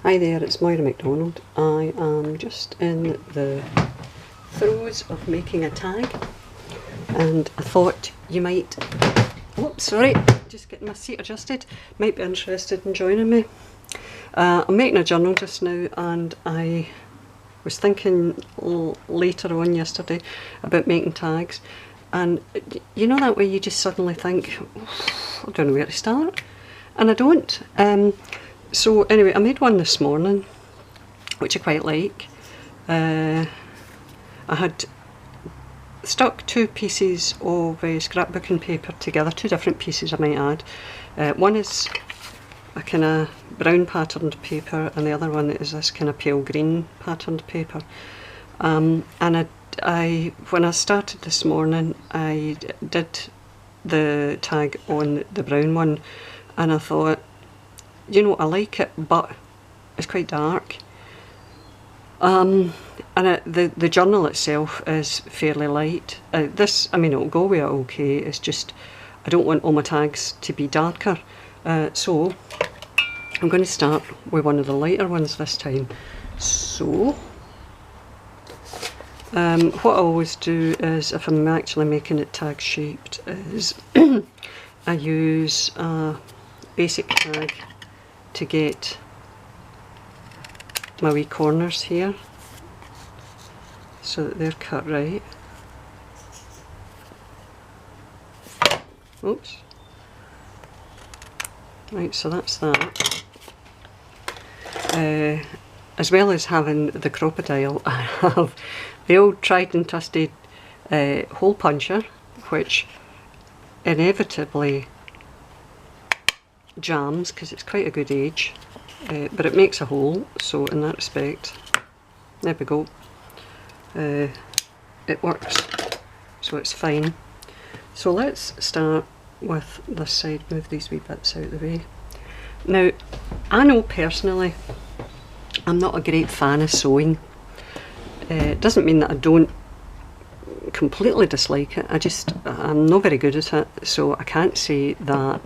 Hi there, it's Moira McDonald. I am just in the throes of making a tag, and I thought you might, oops, sorry, just getting my seat adjusted, might be interested in joining me. I'm making a journal just now, and I was thinking later on yesterday about making tags, and you know that way you just suddenly think, I don't know where to start, and I don't. So anyway, I made one this morning, which I quite like. I had stuck two pieces of scrapbooking paper together, two different pieces I might add. One is a kind of brown patterned paper, and the other one is this kind of pale green patterned paper. And I when I started this morning, I did the tag on the brown one, and I thought, you know, I like it, but it's quite dark. And the journal itself is fairly light. This, I mean, it'll go with it okay, it's just I don't want all my tags to be darker. So I'm going to start with one of the lighter ones this time. So what I always do is, if I'm actually making it tag shaped, is I use a basic tag to get my wee corners here so that they're cut right. Oops. Right, so that's that. As well as having the crocodile, I have the old tried and trusted hole puncher, which inevitably jams because it's quite a good age, but it makes a hole, so in that respect, there we go, it works, so it's fine. So let's start with this side, move these wee bits out of the way. Now, I know personally I'm not a great fan of sewing. It doesn't mean that I don't completely dislike it, I'm not very good at it, so I can't say that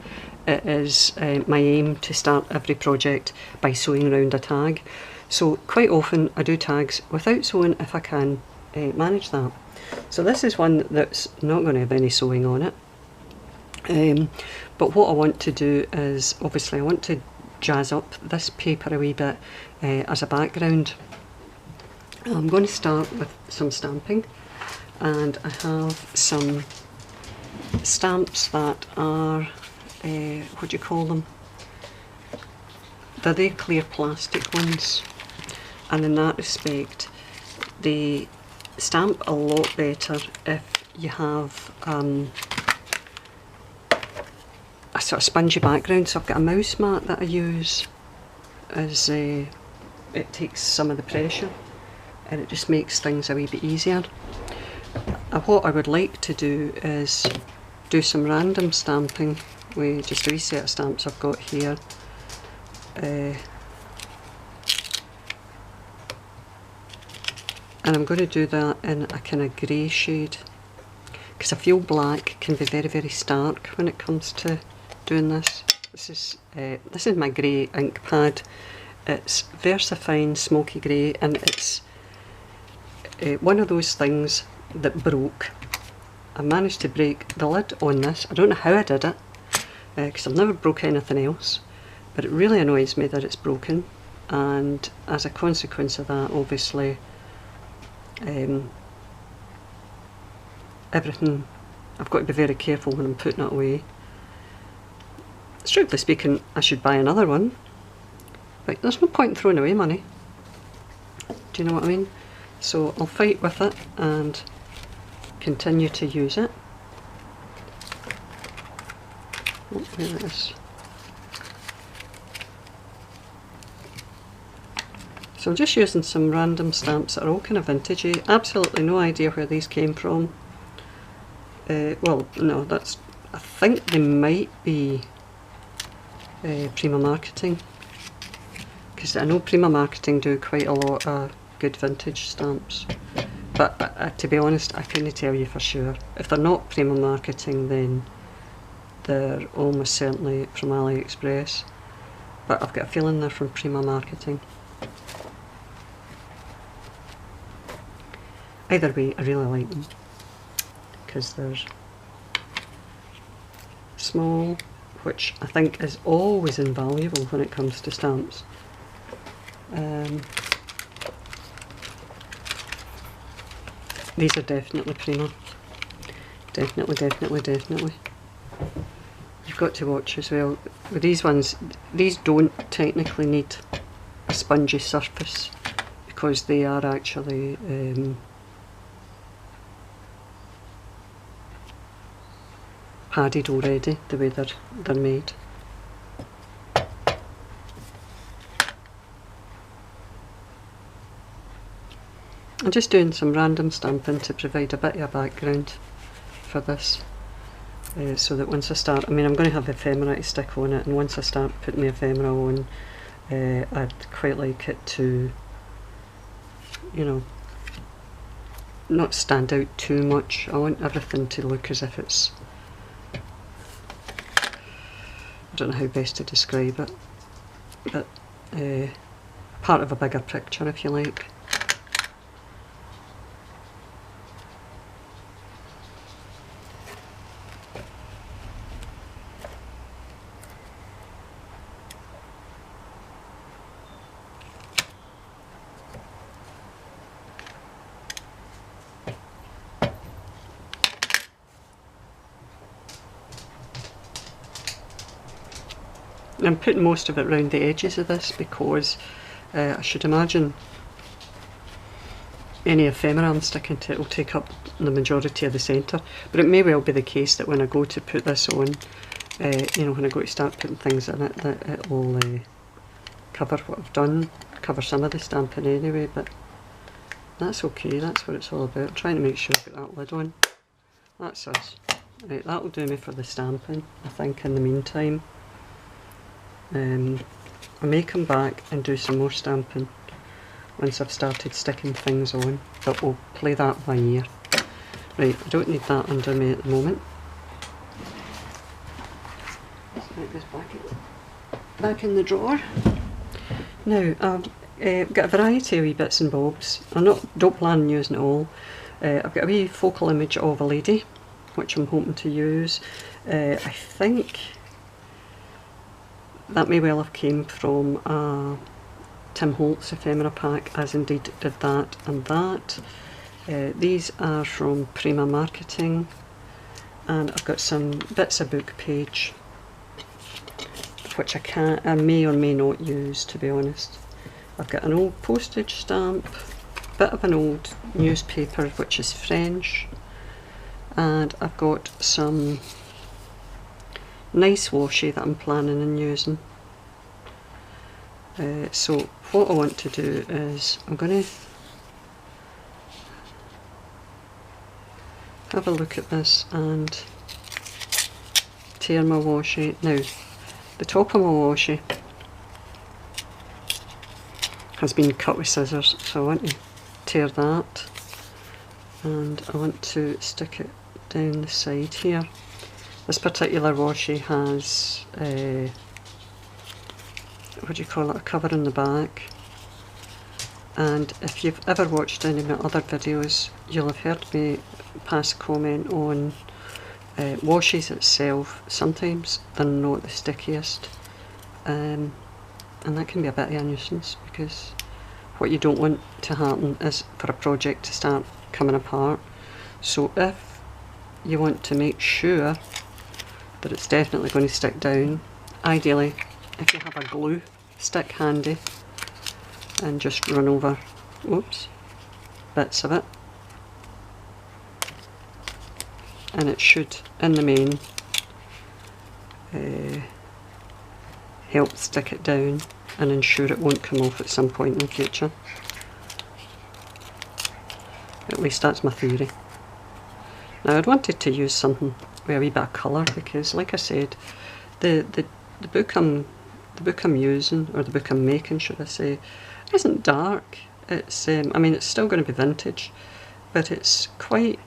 it is my aim to start every project by sewing around a tag. So quite often I do tags without sewing if I can manage that. So this is one that's not going to have any sewing on it. But what I want to do is, obviously I want to jazz up this paper a wee bit as a background. I'm going to start with some stamping, and I have some stamps that are what do you call them? They're the clear plastic ones, and in that respect they stamp a lot better if you have a sort of spongy background. So I've got a mouse mat that I use, as it takes some of the pressure and it just makes things a wee bit easier. What I would like to do is do some random stamping with just a wee set of stamps I've got here. And I'm going to do that in a kind of grey shade, because I feel black can be very, very stark when it comes to doing this. This is my grey ink pad. It's VersaFine Smoky Grey, and it's one of those things that broke. I managed to break the lid on this. I don't know how I did it, because I've never broke anything else, but it really annoys me that it's broken, and as a consequence of that, obviously everything, I've got to be very careful when I'm putting it away. Strictly speaking, I should buy another one, but there's no point in throwing away money, do you know what I mean? So I'll fight with it and continue to use it. Oh, there it is. So I'm just using some random stamps that are all kind of vintagey. Absolutely no idea where these came from. Well, no, I think they might be Prima Marketing, because I know Prima Marketing do quite a lot of good vintage stamps. But to be honest, I couldn't tell you for sure. If they're not Prima Marketing, then they're almost certainly from AliExpress. but I've got a feeling they're from Prima Marketing. Either way, I really like them because they're small, which I think is always invaluable when it comes to stamps. These are definitely Prima. Definitely, definitely, definitely. You've got to watch as well. With these ones, these don't technically need a spongy surface because they are actually padded already, the way they're made. I'm just doing some random stamping to provide a bit of a background for this, so that once I start, I mean I'm going to have ephemera to stick on it, and once I start putting the ephemera on, I'd quite like it to, you know, not stand out too much. I want everything to look as if it's, I don't know how best to describe it, but part of a bigger picture, if you like. I'm putting most of it around the edges of this because I should imagine any ephemera I'm sticking to it will take up the majority of the centre, but it may well be the case that when I go to put this on, you know, when I go to start putting things in it, that it will cover what I've done, cover some of the stamping anyway, but that's okay, that's what it's all about. I'm trying to make sure I've got that lid on. That's us. Right, that'll do me for the stamping, I think, in the meantime. I may come back and do some more stamping once I've started sticking things on, but we'll play that by ear. Right, I don't need that under me at the moment. Let's put this back in the drawer. Now, I've got a variety of wee bits and bobs. Don't plan on using it all. I've got a wee focal image of a lady, which I'm hoping to use. I think that may well have came from a Tim Holtz ephemera pack, as indeed did that and that. These are from Prima Marketing, and I've got some bits of book page which I may or may not use, to be honest. I've got an old postage stamp, bit of an old newspaper which is French, and I've got some nice washi that I'm planning on using. So what I want to do is I'm going to have a look at this and tear my washi. Now, the top of my washi has been cut with scissors, so I want to tear that, and I want to stick it down the side here. This particular washi has what do you call it, a cover in the back, and if you've ever watched any of my other videos, you'll have heard me pass a comment on washes itself. Sometimes they're not the stickiest, and that can be a bit of a nuisance, because what you don't want to happen is for a project to start coming apart. So if you want to make sure that it's definitely going to stick down, ideally if you have a glue stick handy, and just run over bits of it, and it should in the main help stick it down and ensure it won't come off at some point in the future. At least that's my theory. Now, I'd wanted to use something with a wee bit of colour, because like I said, the book I'm using, or the book I'm making should I say, isn't dark. It's I mean, it's still going to be vintage, but it's quite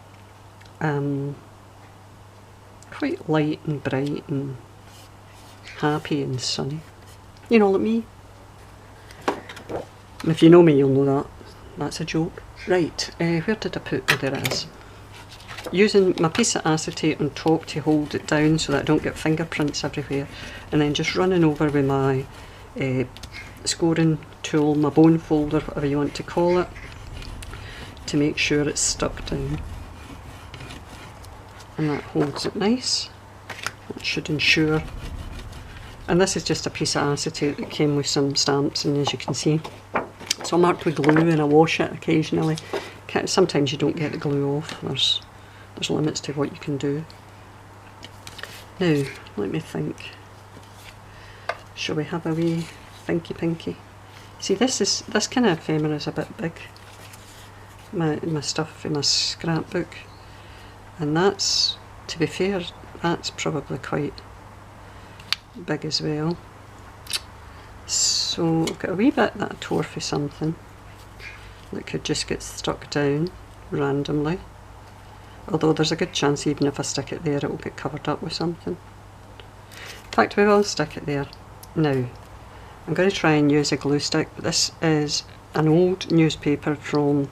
light and bright and happy and sunny. You know, like me. And if you know me, you'll know that. That's a joke. Right, where did I put? Oh, there it is. Using my piece of acetate on top to hold it down so that I don't get fingerprints everywhere, and then just running over with my scoring tool, my bone folder, whatever you want to call it, to make sure it's stuck down. And that holds it nice. That should ensure. And this is just a piece of acetate that came with some stamps, and as you can see, it's all marked with glue, and I wash it occasionally. Sometimes you don't get the glue off. There's limits to what you can do. Now, let me think. Shall we have a wee thinky pinky? See, this kind of ephemera is a bit big. My stuff in my scrapbook, and that's, to be fair, that's probably quite big as well. So I've got a wee bit that I tore for something that could just get stuck down randomly. Although there's a good chance even if I stick it there it will get covered up with something. In fact, we will stick it there. Now, I'm going to try and use a glue stick, but this is an old newspaper from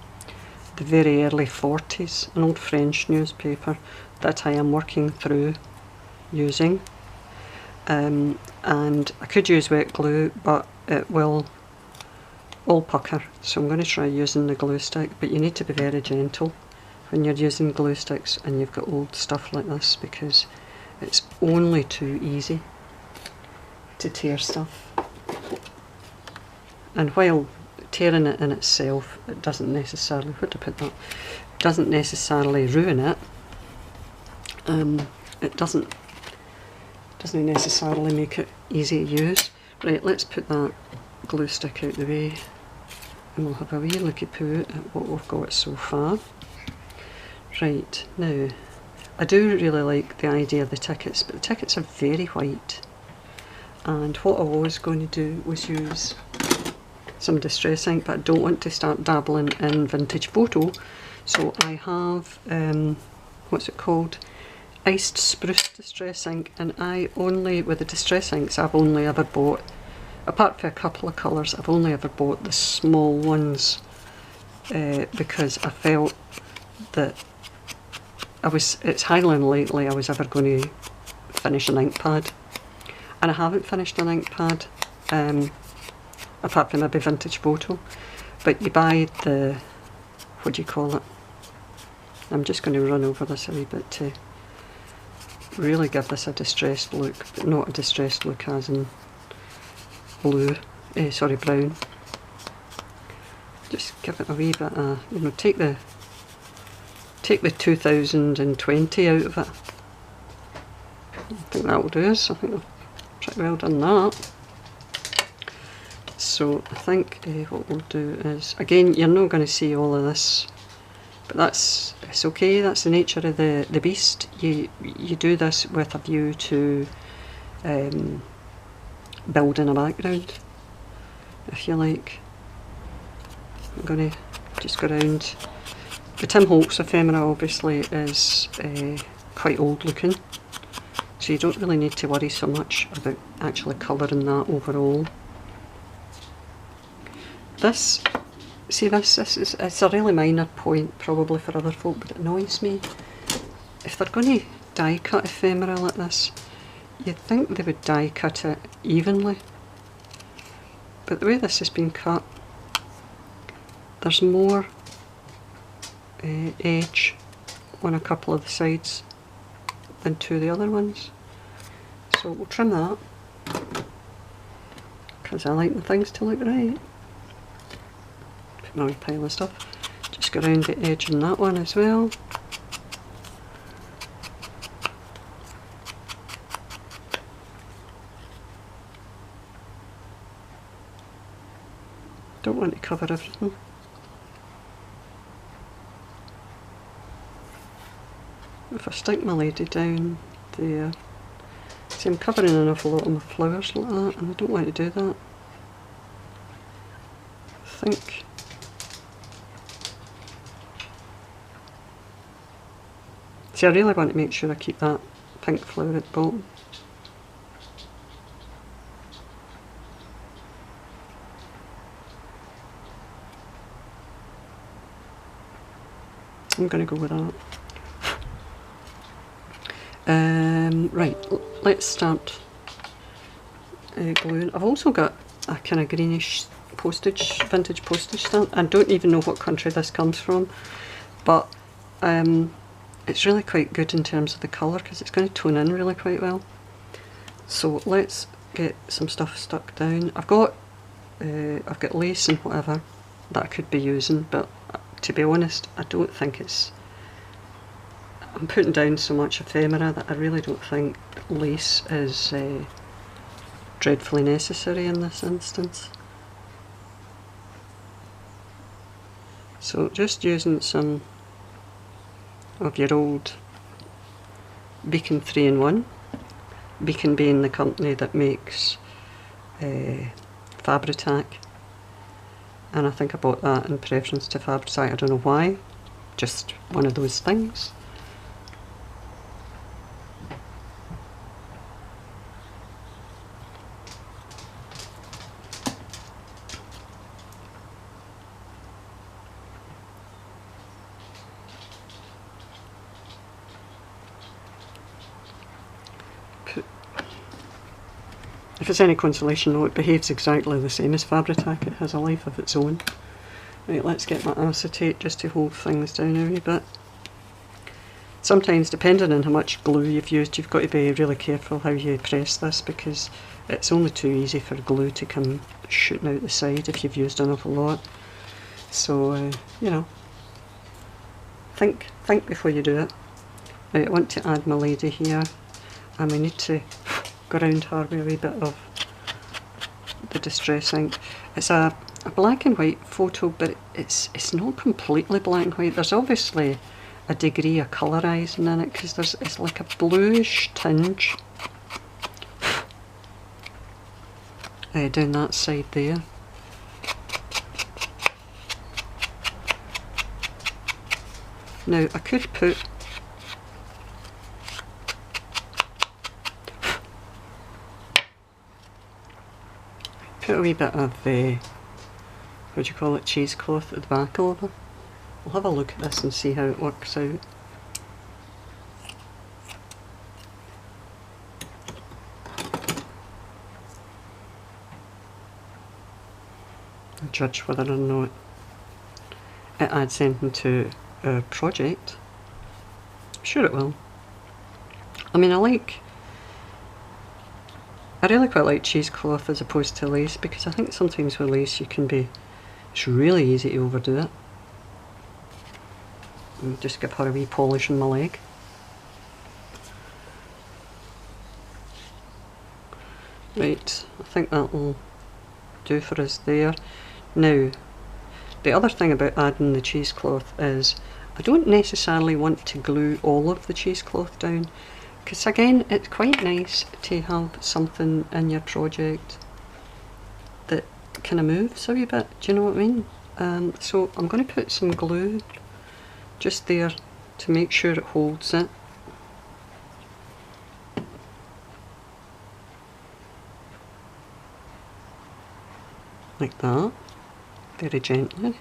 the very early 40s, an old French newspaper that I am working through using. And I could use wet glue, but it will all pucker, so I'm going to try using the glue stick, but you need to be very gentle when you're using glue sticks and you've got old stuff like this, because it's only too easy to tear stuff. And while tearing it in itself, it doesn't necessarily, where'd I put that? Doesn't necessarily ruin it. It doesn't necessarily make it easy to use. Right, let's put that glue stick out the way, and we'll have a wee looky-poo at what we've got so far. Right, now, I do really like the idea of the tickets, but the tickets are very white. And what I was going to do was use some distress ink, but I don't want to start dabbling in vintage photo. So I have, what's it called? Iced spruce distress ink, and I only, with the distress inks, I've only ever bought, apart from a couple of colours, I've only ever bought the small ones because I felt that it's highly unlikely I was ever going to finish an ink pad, and I haven't finished an ink pad, apart from maybe vintage photo. But you buy the, what do you call it? I'm just going to run over this a wee bit to really give this a distressed look, but not a distressed look as in blue, sorry, brown. Just give it a wee bit of, you know, take the 2020 out of it. I think that'll do us. I think I've pretty well done that. So I think what we'll do is, again, you're not going to see all of this, but it's okay, that's the nature of the beast. You do this with a view to building a background, if you like. I'm going to just go around. The Tim Holtz ephemera obviously is quite old looking, so you don't really need to worry so much about actually colouring that overall. This, see this is, it's a really minor point probably for other folk, but it annoys me. If they're going to die cut ephemera like this, you'd think they would die cut it evenly, but the way this has been cut, there's more edge on a couple of the sides than to the other ones, so we'll trim that because I like my things to look right. Put my wee pile of stuff, just go around the edge on that one as well. Don't want to cover everything. If I stick my lady down there, see, I'm covering an awful lot of my flowers like that, and I don't want to do that. I think see, I really want to make sure I keep that pink flower at the bottom. I'm going to go with that. Right, let's start gluing. I've also got a kind of greenish vintage postage stamp. I don't even know what country this comes from, but it's really quite good in terms of the colour because it's going to tone in really quite well. So let's get some stuff stuck down. I've got lace and whatever that I could be using, but to be honest, I don't think it's... I'm putting down so much ephemera that I really don't think lace is dreadfully necessary in this instance. So just using some of your old Beacon 3-in-1, Beacon being the company that makes Fabri-Tac, and I think I bought that in preference to Fabri-Tac. I don't know why, just one of those things. If it's any consolation though, it behaves exactly the same as Fabri-Tac. It has a life of its own. Right, let's get my acetate just to hold things down a wee bit. Sometimes, depending on how much glue you've used, you've got to be really careful how you press this, because it's only too easy for glue to come shooting out the side if you've used an awful lot. So, you know, think before you do it. Right, I want to add my lady here, and we need to go around her with a wee bit of the Distress ink. It's a black and white photo, but it's not completely black and white. There's obviously a degree of colourising in it, because it's like a bluish tinge down that side there. Now I could put a wee bit of, what do you call it, cheesecloth at the back over. We'll have a look at this and see how it works out. And judge whether or not it adds anything to our project. I'm sure it will. I mean, I really quite like cheesecloth as opposed to lace, because I think sometimes with lace it's really easy to overdo it. And just give her a wee polish on my leg. Right, I think that will do for us there. Now, the other thing about adding the cheesecloth is I don't necessarily want to glue all of the cheesecloth down, because again, it's quite nice to have something in your project that kind of moves a wee bit, do you know what I mean? So I'm going to put some glue just there to make sure it holds it. Like that, very gently.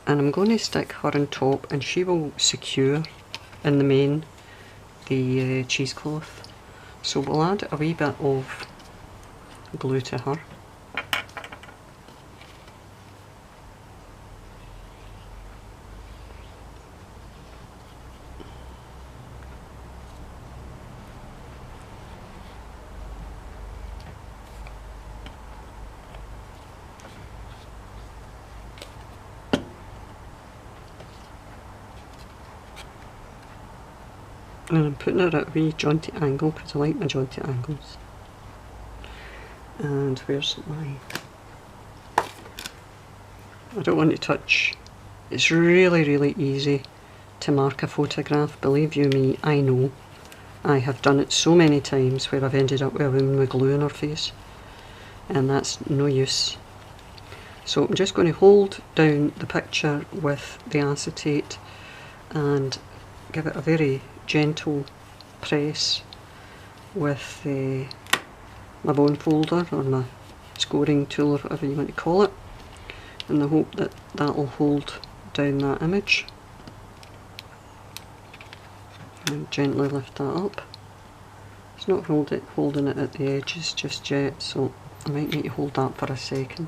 And I'm going to stick her on top, and she will secure in the main the cheesecloth. So we'll add a wee bit of glue to her. And I'm putting it at a wee jaunty angle because I like my jaunty angles. And where's my... I don't want to touch... It's really easy to mark a photograph, believe you me, I know. I have done it so many times where I've ended up with a woman with glue on her face, and that's no use. So I'm just going to hold down the picture with the acetate and give it a very gentle press with my bone folder or my scoring tool or whatever you want to call it, in the hope that that will hold down that image. And gently lift that up. It's not holding it at the edges just yet, so I might need to hold that for a second.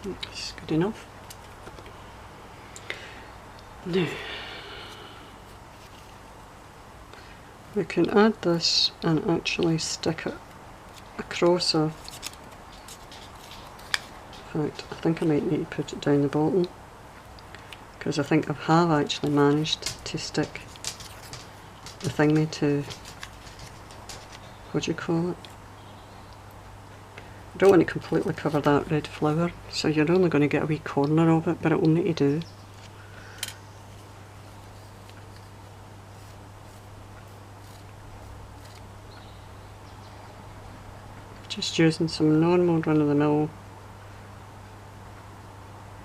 That's good enough. Now, we can add this and actually stick it across a... In fact, I think I might need to put it down the bottom, because I think I have actually managed to stick the thingy to... what do you call it? I don't want to completely cover that red flower, so you're only going to get a wee corner of it, but it will need to do. Just using some normal run-of-the-mill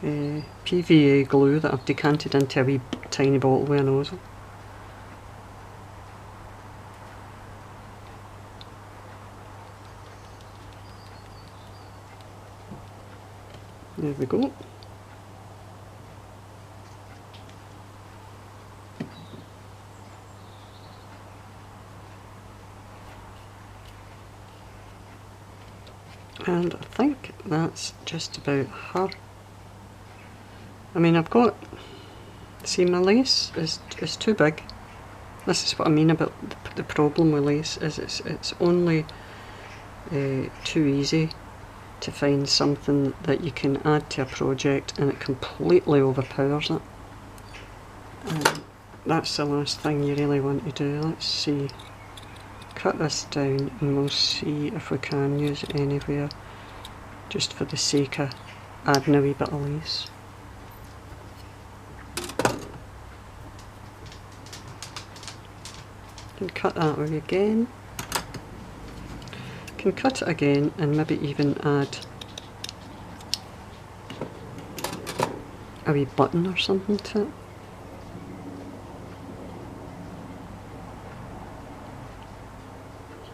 PVA glue that I've decanted into a wee tiny bottle with a nozzle. There we go. And I think that's just about her. I mean, I've got, see, my lace is too big. This is what I mean about the problem with lace, is it's only too easy to find something that you can add to a project and it completely overpowers it. That's the last thing you really want to do. Let's see. Cut this down and we'll see if we can use it anywhere, just for the sake of adding a wee bit of lace. Can cut that away again. Can cut it again and maybe even add a wee button or something to it.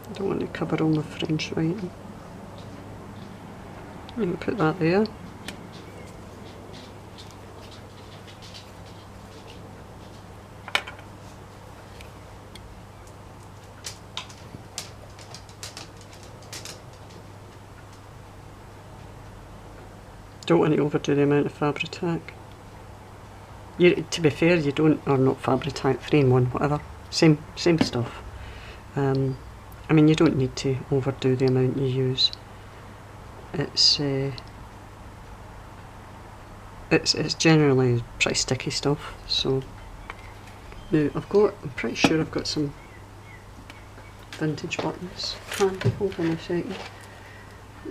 I don't want to cover all the French writing. You can put that there. Don't want to overdo the amount of Fabri-Tac. To be fair, you don't, or not Fabri-Tac, 3-in-1, whatever. Same stuff. I mean, you don't need to overdo the amount you use. It's generally pretty sticky stuff. So now I'm pretty sure I've got some vintage buttons handy. Hold on a second.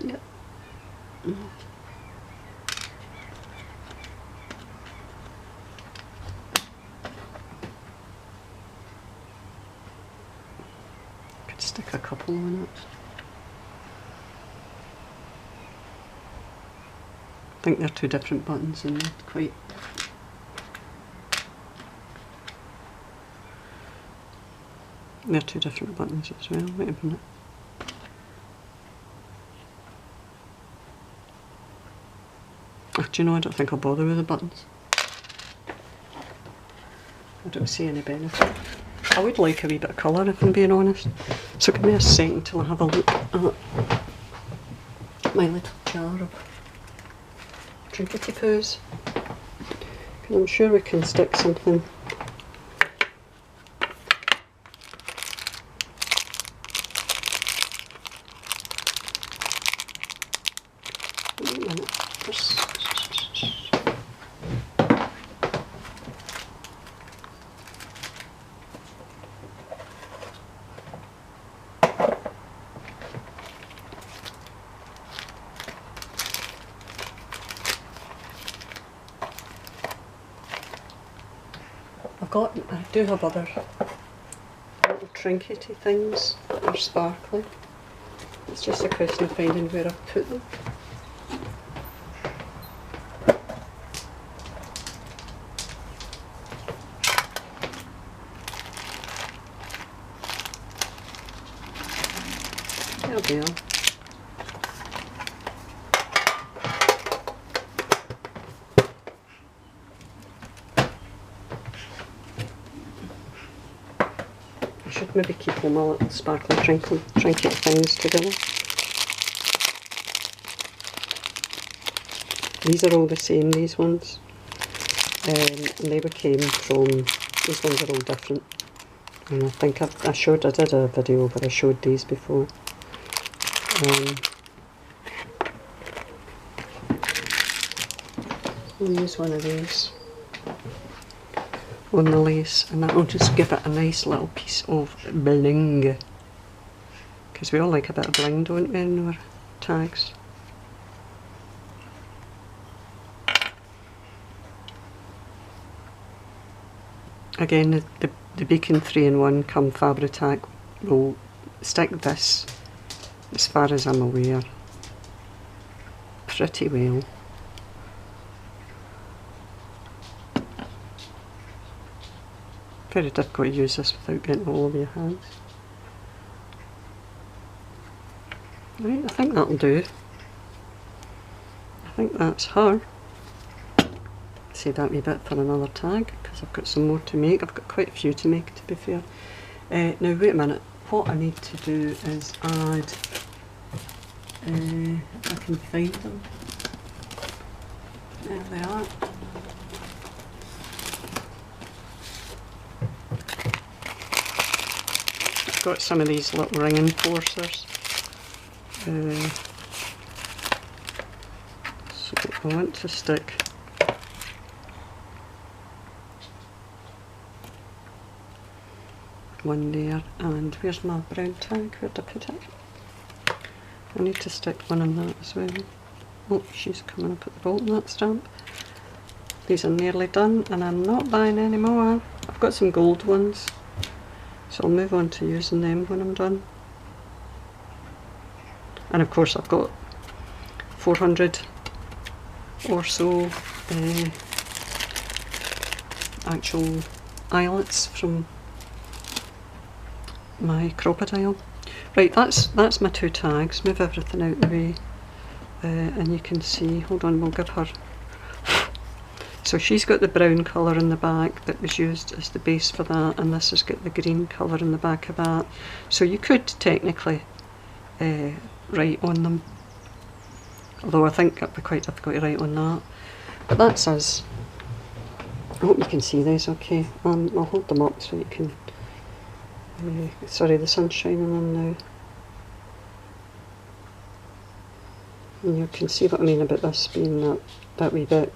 Yep. Stick a couple on it. I think they're two different buttons and they're quite... They're two different buttons as well. Wait a minute. Oh, do you know, I don't think I'll bother with the buttons. I don't see any benefit. I would like a wee bit of colour, if I'm being honest. So give me a second till I have a look at my little jar of trinkety poos. I'm sure we can stick something. Wait a minute. I do have other little trinkety things that are sparkly. It's just a question of finding where I've put them. there. I should maybe keep all my little sparkly trinket things together. These are all the same, these ones. And they came from, these ones are all different. And I think I did a video where I showed these before. I'll use one of these on the lace, and that'll just give it a nice little piece of bling. Because we all like a bit of bling, don't we, in our tags? Again, the Beacon 3-in-1 come Fabri-Tac will stick this, as far as I'm aware, pretty well. Very difficult to use this without getting all over your hands. Right, I think that'll do. I think that's her. Save that wee bit for another tag, because I've got some more to make. I've got quite a few to make, to be fair. Now wait a minute, what I need to do is add, if I can find them, there they are. I've got some of these little ring enforcers. So I want to stick one there, and where's my brown tag? Where'd I put it? I need to stick one in that as well. Oh, she's coming up at the bottom, that stamp. These are nearly done, and I'm not buying any more. I've got some gold ones, so I'll move on to using them when I'm done. And of course I've got 400 or so actual eyelets from my crocodile. Right, that's my two tags. Move everything out the way, and you can see, hold on, we'll give her. So she's got the brown colour in the back that was used as the base for that, and this has got the green colour in the back of that. So you could technically write on them, although I think it'd be quite difficult to write on that. But that's us. I hope you can see these okay. I'll hold them up so you can, sorry, the sun's shining on now. And you can see what I mean about this being that wee bit,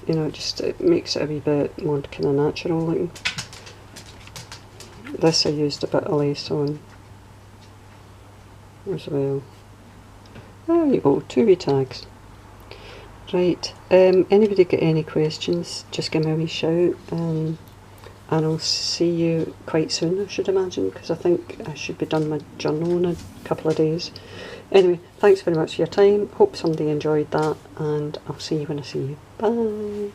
you know, it makes it a wee bit more kind of natural looking. This I used a bit of lace on as well. There you go, two wee tags. Right, anybody got any questions, just give me a wee shout, and I'll see you quite soon, I should imagine, because I think I should be done my journal in a couple of days. Anyway, thanks very much for your time, hope somebody enjoyed that, and I'll see you when I see you. Bye!